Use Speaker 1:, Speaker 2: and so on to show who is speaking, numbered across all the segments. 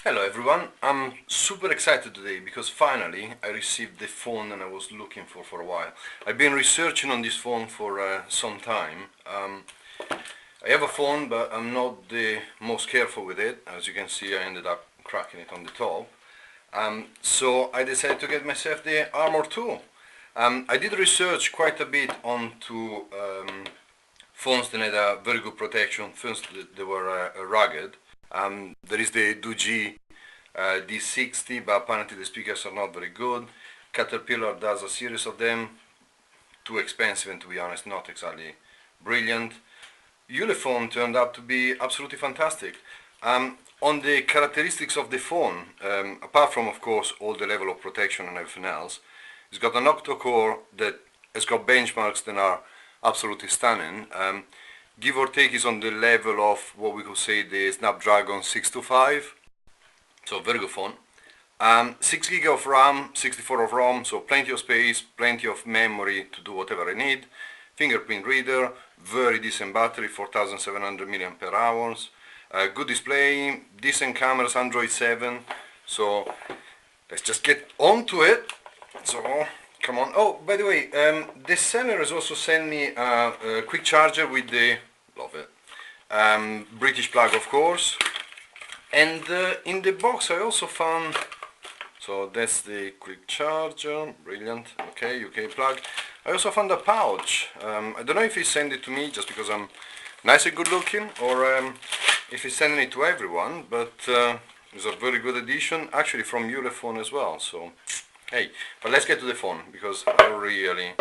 Speaker 1: Hello everyone, I'm super excited today because finally I received the phone that I was looking for a while. I've been researching on this phone for some time. I have a phone but I'm not the most careful with it. As you can see, I ended up cracking it on the top. So I decided to get myself the Armor 2. I did research quite a bit onto phones that had a very good protection, phones that were rugged. There is the Doogee D60, but apparently the speakers are not very good. Caterpillar does a series of them, too expensive and to be honest not exactly brilliant. Ulefone turned out to be absolutely fantastic. On the characteristics of the phone, apart from of course all the level of protection and everything else, it's got an octa-core that has got benchmarks that are absolutely stunning. Give or take is on the level of what we could say the Snapdragon 625, so very good phone. 6 gig of RAM, 64 of ROM, so plenty of space, plenty of memory to do whatever I need. Fingerprint reader, very decent battery, 4700 mAh. Good display, decent cameras, Android 7. So let's just get on to it. So come on. Oh, by the way, the seller has also sent me a quick charger with the, love it, British plug of course. And in the box I also found, so that's the quick charger, brilliant, okay, UK plug. I also found a pouch. I don't know if he sent it to me just because I'm nice and good looking, or if he's sending it to everyone, but it's a very good addition, actually from Ulefone as well, so hey, but let's get to the phone, because I really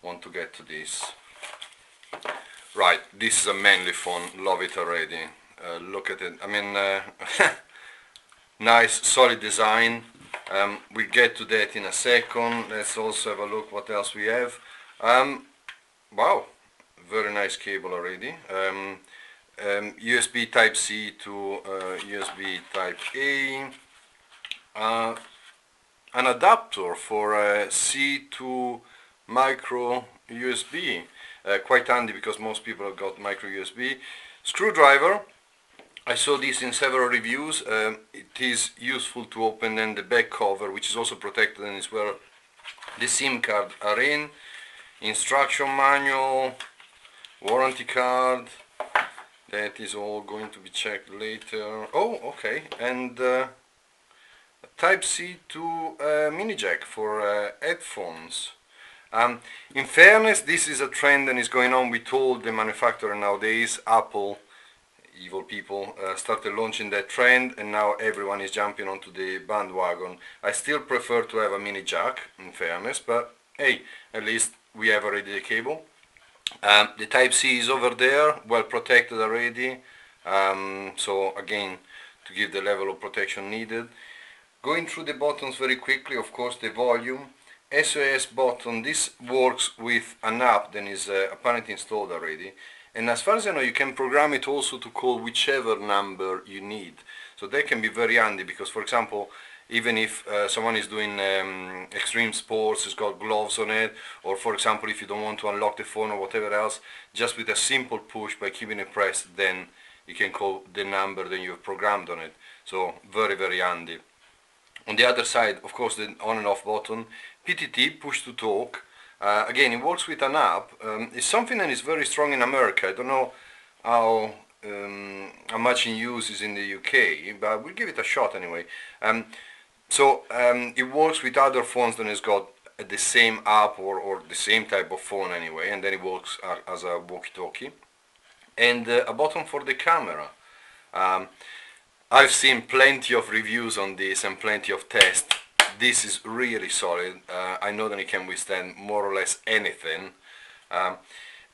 Speaker 1: want to get to this. Right, this is a manly phone, love it already. Look at it, I mean, nice solid design. We'll get to that in a second. Let's also have a look what else we have. Wow, very nice cable already. USB type C to USB type A. An adapter for C to micro USB. Quite handy because most people have got micro USB. Screwdriver. I saw this in several reviews. It is useful to open then the back cover, which is also protected and is where the SIM card are in. Instruction manual, warranty card, that is all going to be checked later. Oh, okay, and type C to mini jack for headphones. In fairness, this is a trend that is going on with all the manufacturers nowadays. Apple, evil people, started launching that trend, and now everyone is jumping onto the bandwagon. I still prefer to have a mini jack, in fairness, but hey, at least we have already the cable. The type C is over there, well protected already, so again, to give the level of protection needed. Going through the buttons very quickly, of course, the volume, SOS button. This works with an app that is apparently installed already, and as far as I know you can program it also to call whichever number you need, so that can be very handy because, for example, even if someone is doing extreme sports, has got gloves on it, or for example if you don't want to unlock the phone or whatever else, just with a simple push by keeping it pressed, then you can call the number that you have programmed on it, so very handy. On the other side, of course, the on and off button, PTT, push to talk. Again, it works with an app. It's something that is very strong in America. I don't know how much in use is in the UK, but we'll give it a shot anyway. It works with other phones that has got the same app or the same type of phone anyway, and then it works as a walkie-talkie. And a button for the camera. I've seen plenty of reviews on this and plenty of tests. This is really solid. I know that it can withstand more or less anything. And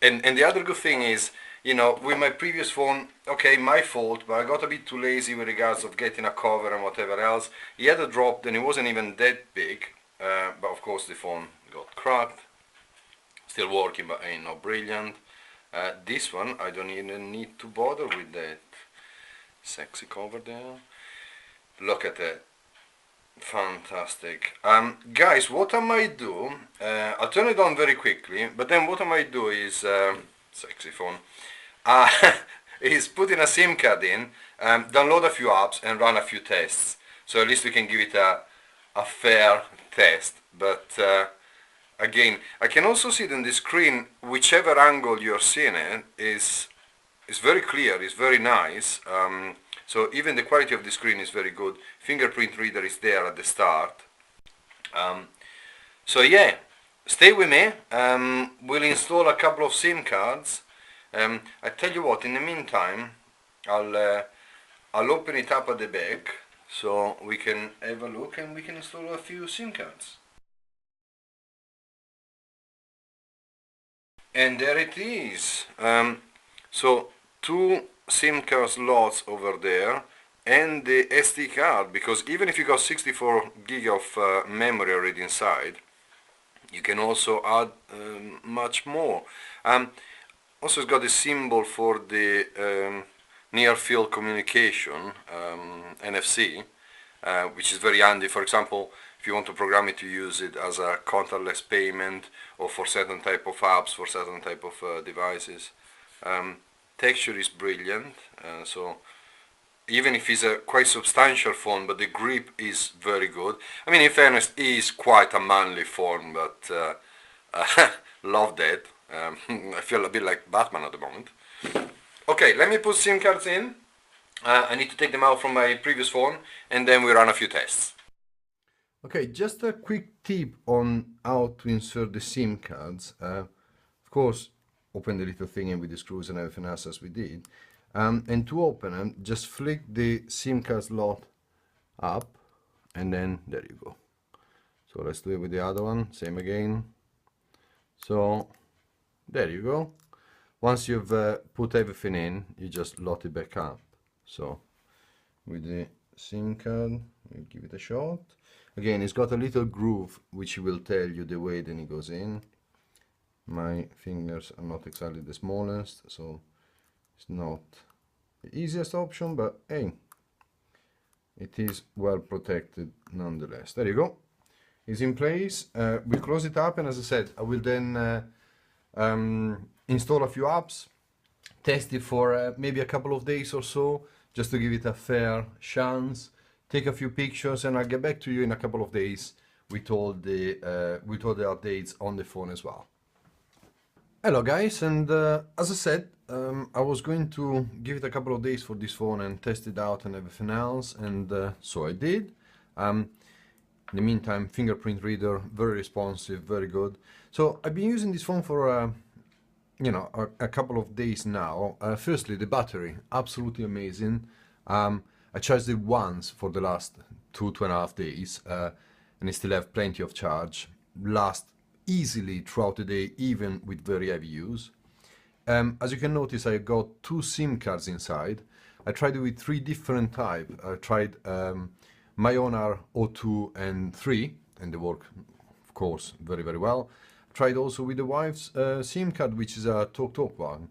Speaker 1: the other good thing is, you know, with my previous phone, okay, my fault, but I got a bit too lazy with regards of getting a cover and whatever else. He had a drop, and it wasn't even that big, but of course the phone got cracked. Still working, but ain't no brilliant. This one, I don't even need to bother with that sexy cover there. Look at that. Fantastic. Guys, what I might do, I'll turn it on very quickly, but then what I might do is, sexy phone, is putting a SIM card in, download a few apps and run a few tests. So at least we can give it a fair test. But again, I can also see it on the screen, whichever angle you're seeing it is very clear, is very nice. So even the quality of the screen is very good. Fingerprint reader is there at the start. So yeah, stay with me. We'll install a couple of SIM cards. I tell you what, in the meantime, I'll open it up at the back so we can have a look and we can install a few SIM cards. And there it is. So 2 SIM card slots over there and the SD card, because even if you got 64 gig of memory already inside, you can also add much more. Also it's got a symbol for the near field communication, NFC, which is very handy. For example, if you want to program it to use it as a contactless payment or for certain type of apps, for certain type of devices. Texture is brilliant, so even if it's a quite substantial phone, but the grip is very good. I mean, in fairness, it is quite a manly phone, but love that. I feel a bit like Batman at the moment. Okay, let me put SIM cards in. I need to take them out from my previous phone, and then we run a few tests. Okay, just a quick tip on how to insert the SIM cards. Of course, open the little thing in with the screws and everything else as we did. And to open them, just flick the SIM card slot up, and then there you go. So let's do it with the other one, same again. So there you go. Once you've put everything in, you just load it back up. So with the SIM card, we'll give it a shot. Again, it's got a little groove which will tell you the way then it goes in. My fingers are not exactly the smallest, so it's not the easiest option, but hey, it is well protected nonetheless. There you go. It's in place. We'll close it up, and as I said, I will then install a few apps, test it for maybe a couple of days or so, just to give it a fair chance, take a few pictures, and I'll get back to you in a couple of days with all the updates on the phone as well. Hello guys, and as I said, I was going to give it a couple of days for this phone and test it out and everything else, and so I did. In the meantime, fingerprint reader, very responsive, very good. So I've been using this phone for a couple of days now. Firstly, the battery, absolutely amazing. I charged it once for the last 2.5 days, and I still have plenty of charge. Lasts easily throughout the day, even with very heavy use. As you can notice, I got 2 SIM cards inside. I tried it with 3 different types. I tried my own are 02 and 3, and they work, of course, very, very well. Tried also with the wife's SIM card, which is a TalkTalk one,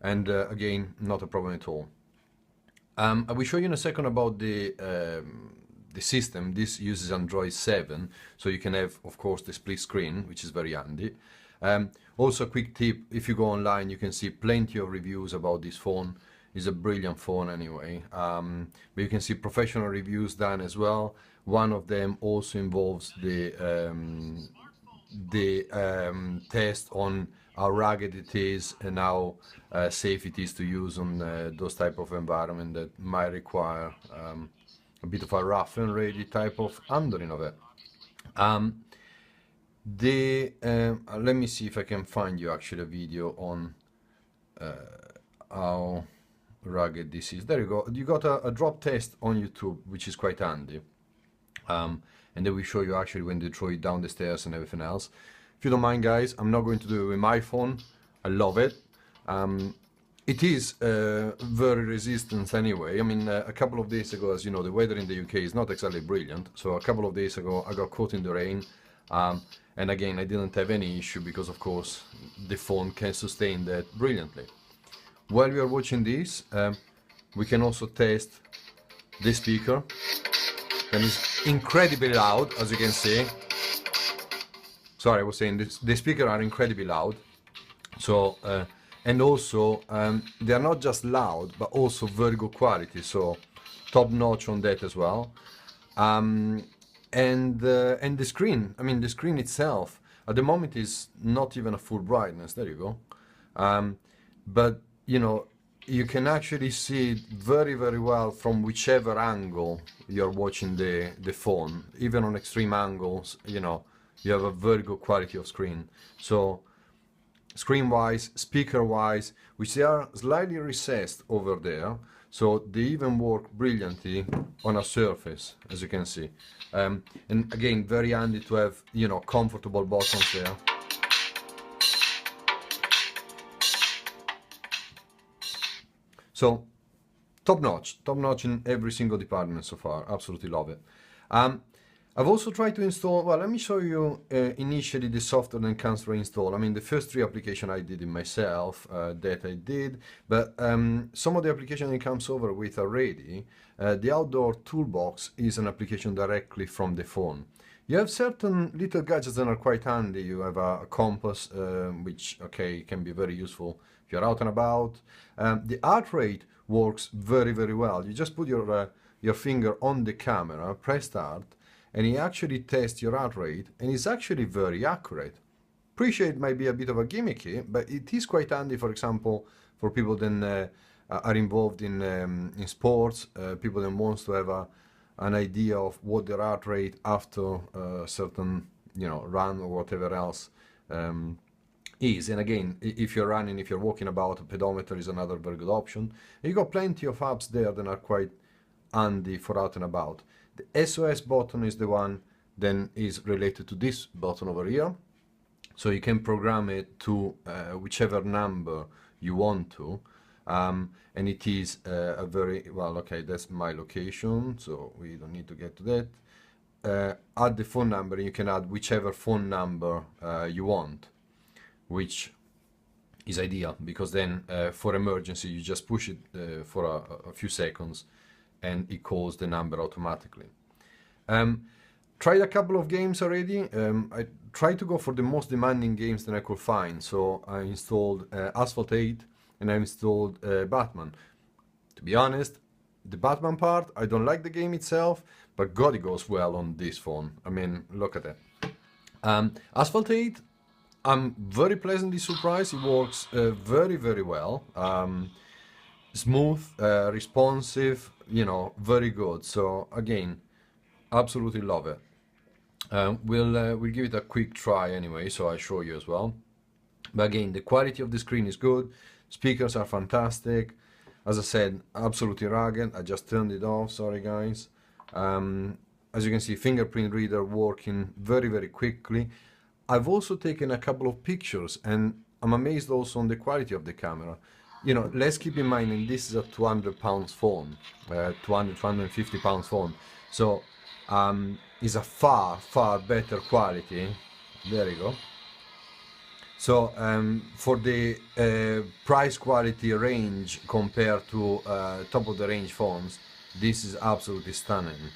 Speaker 1: and again, not a problem at all. I will show you in a second about the system. This uses Android 7, so you can have, of course, the split screen, which is very handy. Also, a quick tip: if you go online, you can see plenty of reviews about this phone. It's a brilliant phone anyway. But you can see professional reviews done as well. One of them also involves the test on how rugged it is and how safe it is to use on those type of environment that might require a bit of a rough and ready type of handling of it. Let me see if I can find you actually a video on how rugged this is. There you go. You got a drop test on YouTube, which is quite handy. And then we show you actually when they throw it down the stairs and everything else. If you don't mind, guys, I'm not going to do it with my phone. I love it. It is very resistant anyway. I mean, a couple of days ago, as you know, the weather in the UK is not exactly brilliant. So a couple of days ago, I got caught in the rain. And again, I didn't have any issue because, of course, the phone can sustain that brilliantly. While we are watching this, we can also test the speaker. And it's incredibly loud, as you can see. Sorry, I was saying this, the speakers are incredibly loud. So, and also they are not just loud but also very good quality, so top notch on that as well. And the screen, I mean the screen itself at the moment is not even a full brightness, there you go. But you know, you can actually see it very very well from whichever angle you're watching the phone. Even on extreme angles, you know, you have a very good quality of screen. So screen wise, speaker wise, which they are slightly recessed over there, so they even work brilliantly on a surface, as you can see. And again, very handy to have, you know, comfortable buttons there. So top notch in every single department so far. Absolutely love it. I've also tried to install, well, let me show you initially the software that comes for install. I mean, the first 3 applications I did it myself, that I did, but some of the applications it comes over with already. The outdoor toolbox is an application directly from the phone. You have certain little gadgets that are quite handy. You have a compass, which, okay, can be very useful if you're out and about. The heart rate works very, very well. You just put your finger on the camera, press start, and it actually tests your heart rate, and it's actually very accurate. Appreciate it might be a bit of a gimmicky, but it is quite handy, for example, for people that are involved in sports, people that wants to have an idea of what their heart rate after a certain, you know, run or whatever else is. And again, if you're running, if you're walking about, a pedometer is another very good option. And you got plenty of apps there that are quite handy for out and about. The SOS button is the one then is related to this button over here, so you can program it to whichever number you want to, and it is a very well, okay, that's my location, so we don't need to get to that. Add the phone number, you can add whichever phone number you want, which is ideal because then for emergency you just push it for a few seconds and it calls the number automatically. Tried a couple of games already. I tried to go for the most demanding games that I could find, so I installed Asphalt 8 and I installed Batman. To be honest, the Batman part, I don't like the game itself, but God, it goes well on this phone. I mean, look at that. Asphalt 8, I'm very pleasantly surprised. It works very, very well. Smooth, responsive, you know, very good. So again, absolutely love it. We'll give it a quick try anyway, so I show you as well. But again, the quality of the screen is good. Speakers are fantastic. As I said, absolutely rugged. I just turned it off. Sorry, guys. As you can see, fingerprint reader working very, very quickly. I've also taken a couple of pictures, and I'm amazed also on the quality of the camera. You know, let's keep in mind, and this is a 200 pounds phone, 250 pounds phone. So is a far, far better quality. There you go. So for the price quality range compared to top of the range phones, this is absolutely stunning.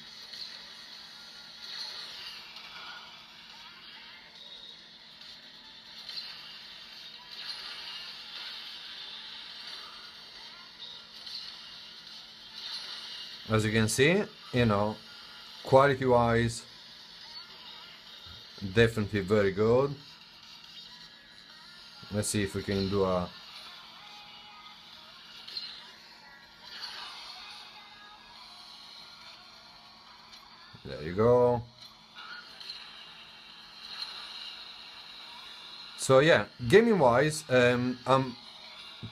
Speaker 1: As you can see, you know, quality wise, definitely very good. Let's see if we can do a there you go. So yeah, gaming wise, I'm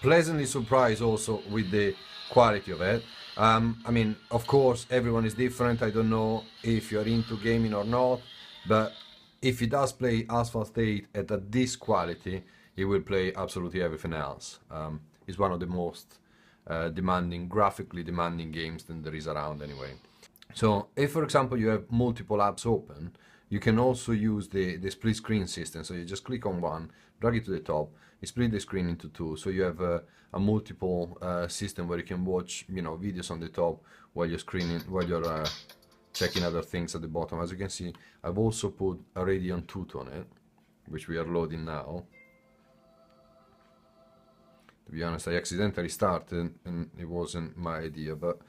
Speaker 1: pleasantly surprised also with the quality of it. I mean, of course, everyone is different. I don't know if you're into gaming or not, but if he does play Asphalt 8 at this quality, he will play absolutely everything else. It's one of the most demanding, graphically demanding games that there is around anyway. So if, for example, you have multiple apps open, you can also use the split screen system. So you just click on one, drag it to the top, you split the screen into two. So you have a multiple system where you can watch, you know, videos on the top while you're screening, while you're checking other things at the bottom. As you can see, I've also put a Radeon Tooth on it, which we are loading now. to be honest. I accidentally started and it wasn't my idea, but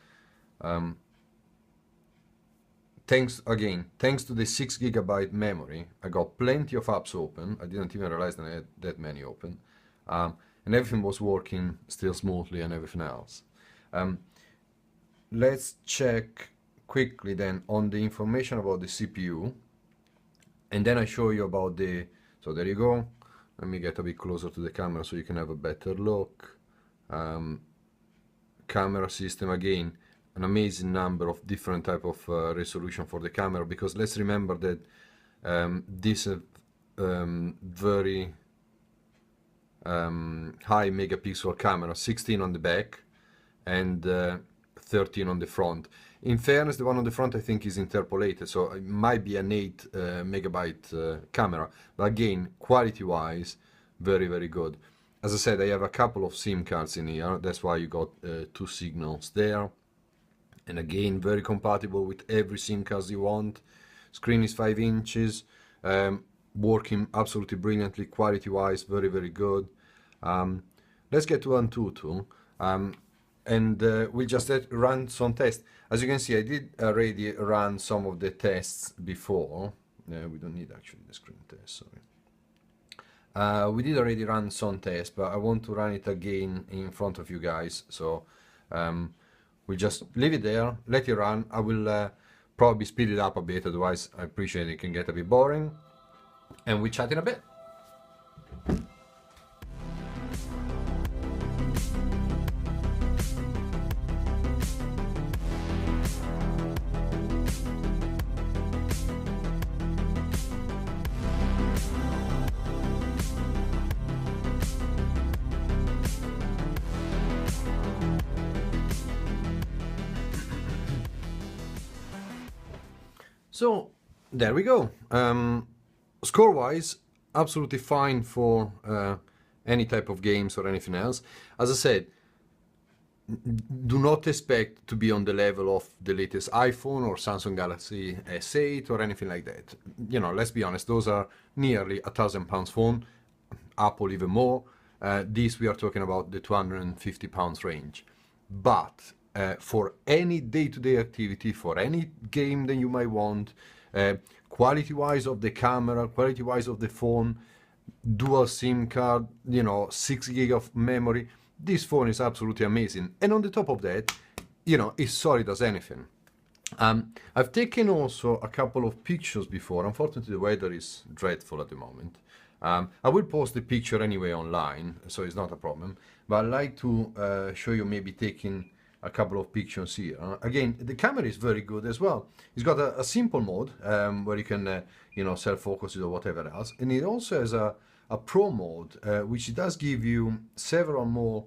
Speaker 1: thanks to the 6 GB memory, I got plenty of apps open. I didn't even realize that I had that many open, and everything was working still smoothly and everything else. Let's check quickly then on the information about the CPU, and then I show you about the, so there you go. Let me get a bit closer to the camera so you can have a better look. Camera system, again, an amazing number of different type of resolution for the camera, because let's remember that this very high megapixel camera, 16 on the back and 13 on the front. In fairness, the one on the front I think is interpolated, so it might be an 8 megabyte camera, but again, quality wise, very, very good. As I said, I have a couple of SIM cards in here, that's why you got 2 signals there, and again, very compatible with every SIM card you want. Screen is 5 inches, working absolutely brilliantly, quality wise, very, very good. Let's get to Antutu, and we just run some tests. As you can see, I did already run some of the tests before. We don't need actually the screen test, sorry. We did already run some tests, but I want to run it again in front of you guys, so we'll just leave it there, let it run. I will probably speed it up a bit, otherwise I appreciate it can get a bit boring, and we chat in a bit. So there we go. Score-wise, absolutely fine for any type of games or anything else. As I said, do not expect to be on the level of the latest iPhone or Samsung Galaxy S8 or anything like that. You know, let's be honest, those are nearly £1,000 phone, Apple even more. This we are talking about the £250 range. But for any day-to-day activity, for any game that you might want, quality-wise of the camera, quality-wise of the phone, dual SIM card, you know, 6 gig of memory, this phone is absolutely amazing. And on the top of that, you know, it's solid as anything. I've taken also a couple of pictures before. Unfortunately, the weather is dreadful at the moment. I will post the picture anyway online, so it's not a problem. But I'd like to show you maybe taking a couple of pictures here. Again, the camera is very good as well. It's got a simple mode where you can, you know, self-focus or whatever else. And it also has a pro mode, which does give you several more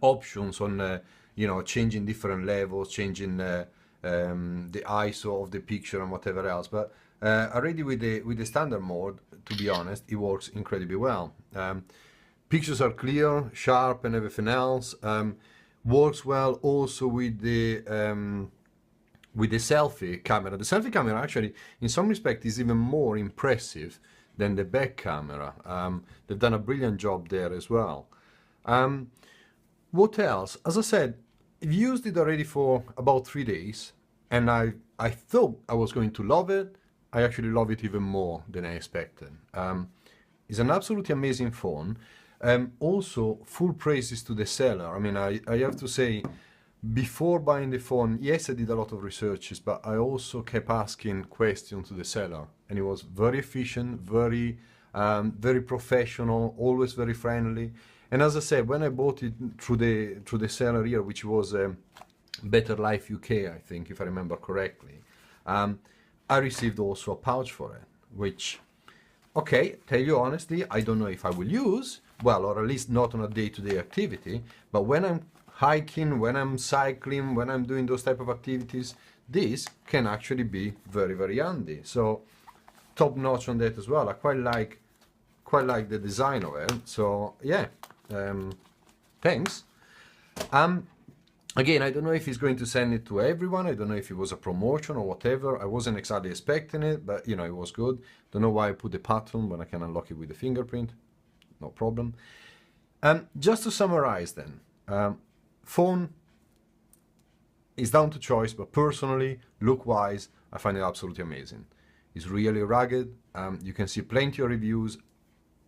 Speaker 1: options on, you know, changing different levels, changing the ISO of the picture and whatever else. But already with the standard mode, to be honest, it works incredibly well. Pictures are clear, sharp, and everything else. Works well also with the selfie camera. The selfie camera actually, in some respect, is even more impressive than the back camera. They've done a brilliant job there as well. What else? As I said, I've used it already for about 3 days, and I thought I was going to love it. I actually love it even more than I expected. It's an absolutely amazing phone. Also, full praises to the seller. I mean, I have to say, before buying the phone, yes, I did a lot of researches, but I also kept asking questions to the seller, and it was very efficient, very professional, always very friendly. And as I said, when I bought it through the seller here, which was BetterlifeUK, I think, if I remember correctly, I received also a pouch for it, which, okay, tell you honestly, I don't know if I will use, well, or at least not on a day-to-day activity, but when I'm hiking, when I'm cycling, when I'm doing those type of activities, this can actually be very, very handy. So top notch on that as well. I quite like the design of it. So yeah, thanks. Again, I don't know if he's going to send it to everyone. I don't know if it was a promotion or whatever. I wasn't exactly expecting it, but you know, it was good. Don't know why I put the pattern when I can unlock it with the fingerprint. No problem.
Speaker 2: Just to summarize then, phone is down to choice, but personally, look-wise, I find it absolutely amazing. It's really rugged. You can see plenty of reviews.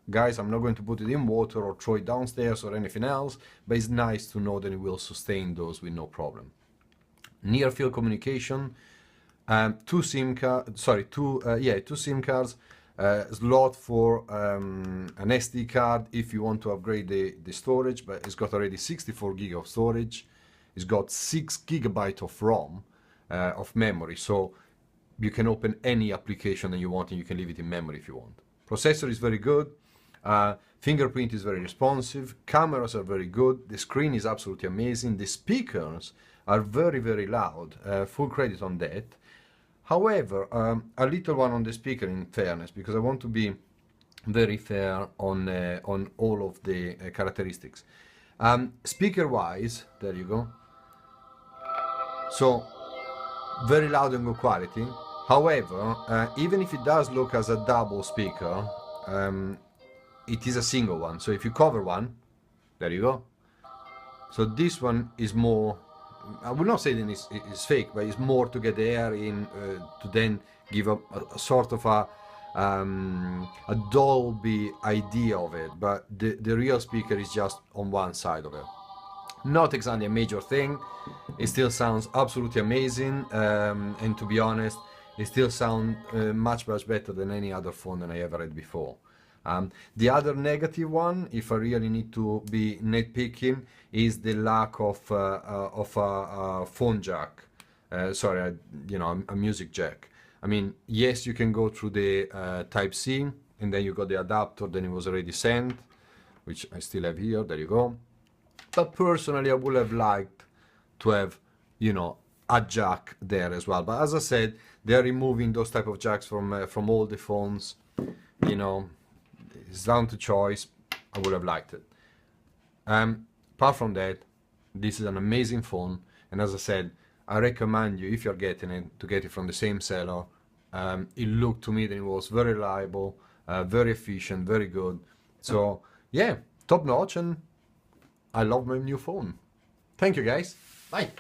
Speaker 2: Guys, I'm not going to put it in water or throw it downstairs or anything else, but it's nice to know that it will sustain those with no problem. Near field communication, two SIM cards, slot for an SD card if you want to upgrade the storage, but it's got already 64 gig of storage. It's got 6 gigabyte of ROM, of memory, so you can open any application that you want and you can leave it in memory if you want. Processor is very good. Fingerprint is very responsive. Cameras are very good. The screen is absolutely amazing. The speakers are very, very loud. Full credit on that. However, a little one on the speaker, in fairness, because I want to be very fair on all of the characteristics. Speaker-wise, there you go. So, very loud and good quality. However, even if it does look as a double speaker, it is a single one. So if you cover one, there you go. So this one is more, I would not say that it's fake, but it's more to get the air in, to then give a sort of a Dolby idea of it. But the real speaker is just on one side of it. Not exactly a major thing. It still sounds absolutely amazing, and to be honest, it still sounds much better than any other phone that I ever had before. The other negative one, if I really need to be nitpicking, is the lack of a phone jack. Sorry, a music jack. I mean, yes, you can go through the Type-C, and then you got the adapter, then it was already sent, which I still have here, there you go. But personally, I would have liked to have, a jack there as well. But as I said, they're removing those type of jacks from all the phones. It's down to choice. I would have liked it. Apart from that, this is an amazing phone. And as I said, I recommend you, if you're getting it, to get it from the same seller. It looked to me that it was very reliable, very efficient, very good. So yeah, top notch, and I love my new phone. Thank you guys. Bye.